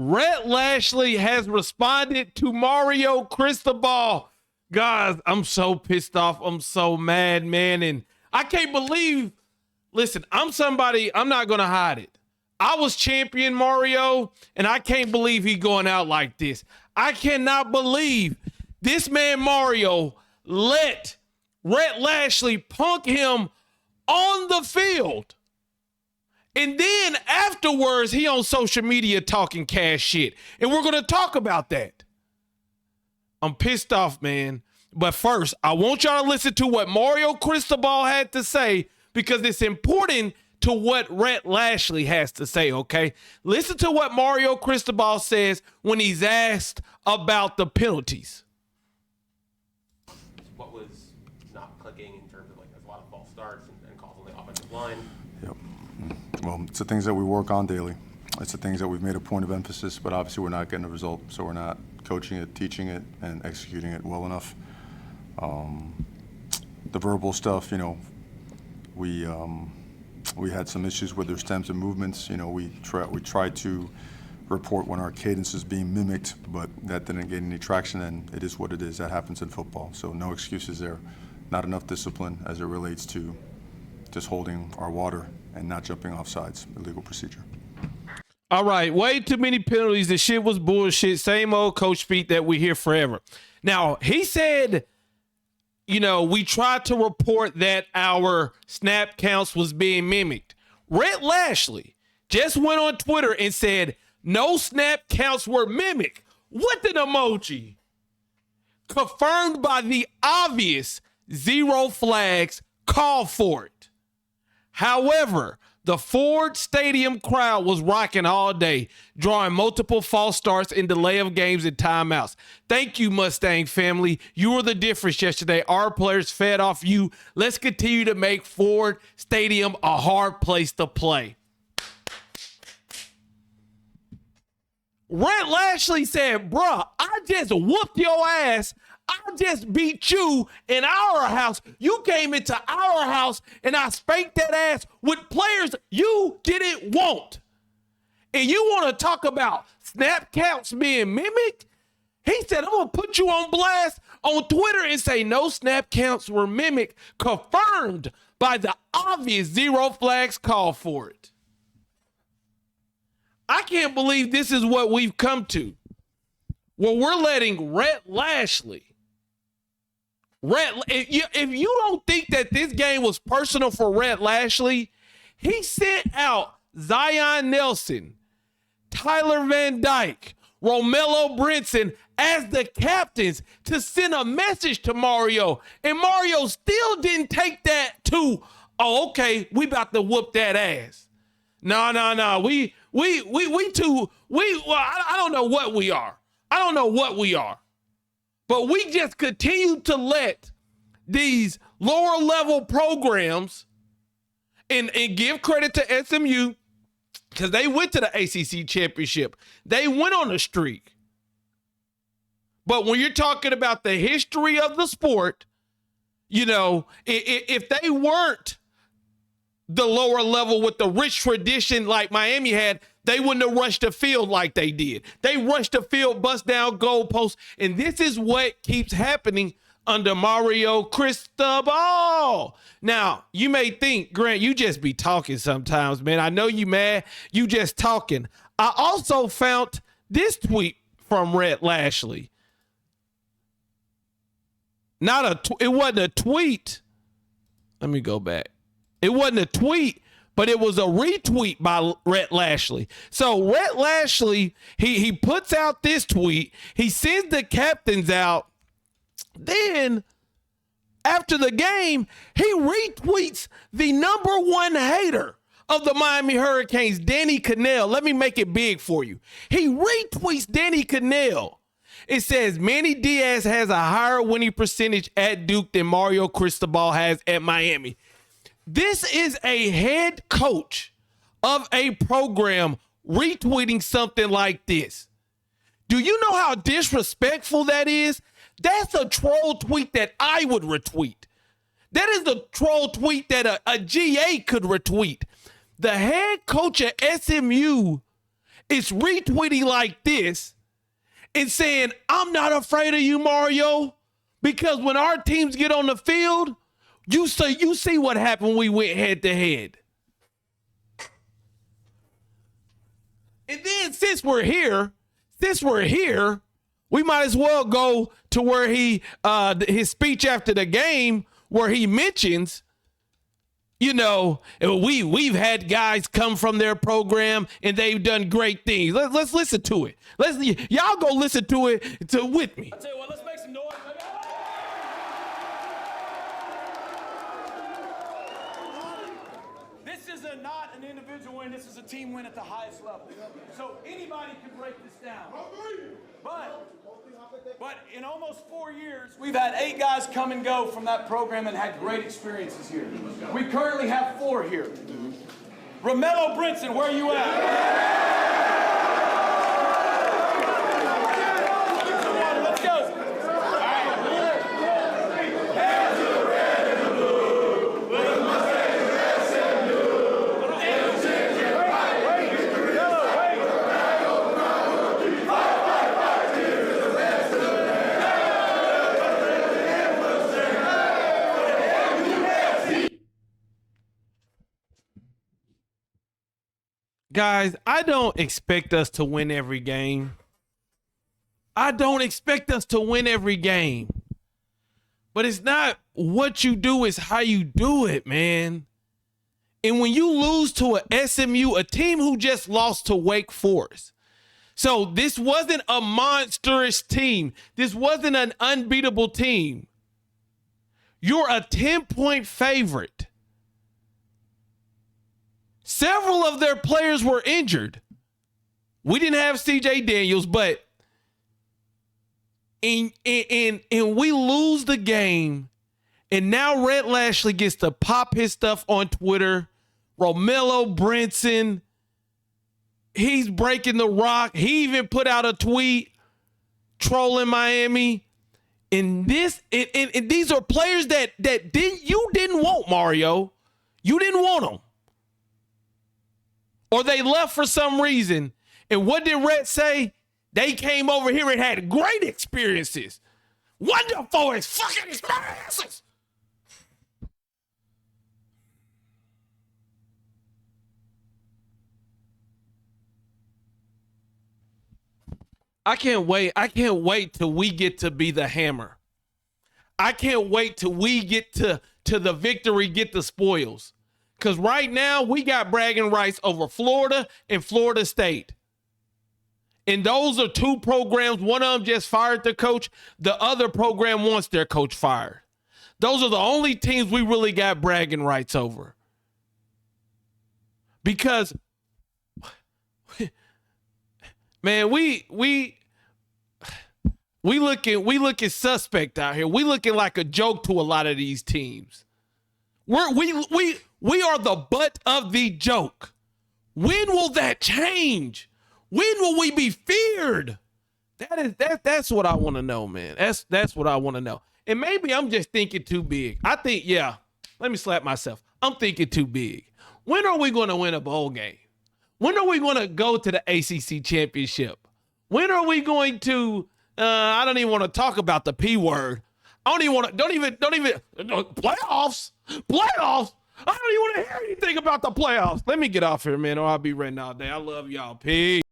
Rhett Lashlee has responded to Mario Cristobal. Guys, I'm so pissed off. I'm so mad, man. And I can't believe, listen, I'm not going to hide it. I was champion Mario, and I can't believe he going out like this. I cannot believe this man Mario let Rhett Lashlee punk him on the field. And then afterwards, he on social media talking cash shit. And we're going to talk about that. I'm pissed off, man. But first, I want y'all to listen to what Mario Cristobal had to say, because it's important to what Rhett Lashlee has to say, okay? Listen to what Mario Cristobal says when he's asked about the penalties. What was not clicking in terms of, like, there's a lot of false starts and calls on the offensive line? Yep. Well, it's the things that we work on daily. It's the things that we've made a point of emphasis, but obviously we're not getting a result, so we're not coaching it, teaching it, and executing it well enough. The verbal stuff, we had some issues with their stems and movements. We tried to report when our cadence is being mimicked, but that didn't get any traction, and it is what it is. That happens in football, so no excuses there. Not enough discipline as it relates to just holding our water and not jumping off sides, illegal procedure. All right, way too many penalties. The shit was bullshit. Same old coach speak that we hear forever. Now, he said, we tried to report that our snap counts was being mimicked. Rhett Lashlee just went on Twitter and said, no snap counts were mimicked. With an emoji. Confirmed by the obvious zero flags call for it. However, the Ford Stadium crowd was rocking all day, drawing multiple false starts and delay of games and timeouts. Thank you, Mustang family. You were the difference yesterday. Our players fed off you. Let's continue to make Ford Stadium a hard place to play. Rhett Lashlee said, bruh, I just whooped your ass. I just beat you in our house. You came into our house and I spanked that ass with players you didn't want. And you want to talk about snap counts being mimicked? He said, I'm going to put you on blast on Twitter and say no snap counts were mimicked, confirmed by the obvious zero flags call for it. I can't believe this is what we've come to. Well, we're letting Rhett Lashlee, if you don't think that this game was personal for Rhett Lashlee, he sent out Zion Nelson, Tyler Van Dyke, Romello Brinson as the captains to send a message to Mario. And Mario still didn't take that to, oh, okay, we about to whoop that ass. No. I don't know what we are. But we just continue to let these lower level programs and give credit to SMU because they went to the ACC championship. They went on a streak. But when you're talking about the history of the sport, if they weren't the lower level with the rich tradition like Miami had, they wouldn't have rushed the field like they did. They rushed the field, bust down goalposts, and this is what keeps happening under Mario Cristobal. Now, you may think, Grant, you just be talking sometimes, man. I know you mad. You just talking. I also found this tweet from Rhett Lashlee. It wasn't a tweet. Let me go back. It wasn't a tweet, but it was a retweet by Rhett Lashlee. So Rhett Lashlee, he puts out this tweet. He sends the captains out. Then, after the game, he retweets the number one hater of the Miami Hurricanes, Danny Cannell. Let me make it big for you. He retweets Danny Cannell. It says, Manny Diaz has a higher winning percentage at Duke than Mario Cristobal has at Miami. This is a head coach of a program retweeting something like this. Do you know how disrespectful that is? That's a troll tweet that I would retweet. That is the troll tweet that a GA could retweet. The head coach at SMU is retweeting like this and saying, I'm not afraid of you, Mario, because when our teams get on the field, you see what happened when we went head to head. And then since we're here, we might as well go to where his speech after the game, where he mentions, you know, we've had guys come from their program and they've done great things. Let's listen to it. Y'all go listen to it with me. I'll tell you what, let's make some noise. This is not an individual win. This is a team win at the highest level. So anybody can break this down. But in almost 4 years, we've had 8 guys come and go from that program and had great experiences here. We currently have 4 here. Romello Brinson, where are you at? Let's go. Guys, I don't expect us to win every game. But it's not what you do, it's how you do it, man. And when you lose to a SMU, a team who just lost to Wake Forest. So this wasn't a monstrous team. This wasn't an unbeatable team. You're a 10-point favorite. Several of their players were injured. We didn't have CJ Daniels, but and we lose the game, and now Rhett Lashlee gets to pop his stuff on Twitter. Romello Brinson, he's breaking the rock. He even put out a tweet trolling Miami. And these are players that you didn't want, Mario. You didn't want them. Or they left for some reason. And what did Rhett say? They came over here and had great experiences. Wonderful as fucking experiences. I can't wait till we get to be the hammer. I can't wait till we get to the victory, get the spoils. Because right now, we got bragging rights over Florida and Florida State. And those are 2 programs. One of them just fired their coach. The other program wants their coach fired. Those are the only teams we really got bragging rights over. Because, man, we looking suspect out here. We looking like a joke to a lot of these teams. We are the butt of the joke. When will that change? When will we be feared? That's what I want to know, man. That's what I want to know. And maybe I'm just thinking too big. I think, yeah, let me slap myself. I'm thinking too big. When are we going to win a bowl game? When are we going to go to the ACC championship? When are we going to, I don't even want to talk about the P word. Don't even, playoffs? I don't even want to hear anything about the playoffs. Let me get off here, man, or I'll be renting all day. I love y'all. Peace.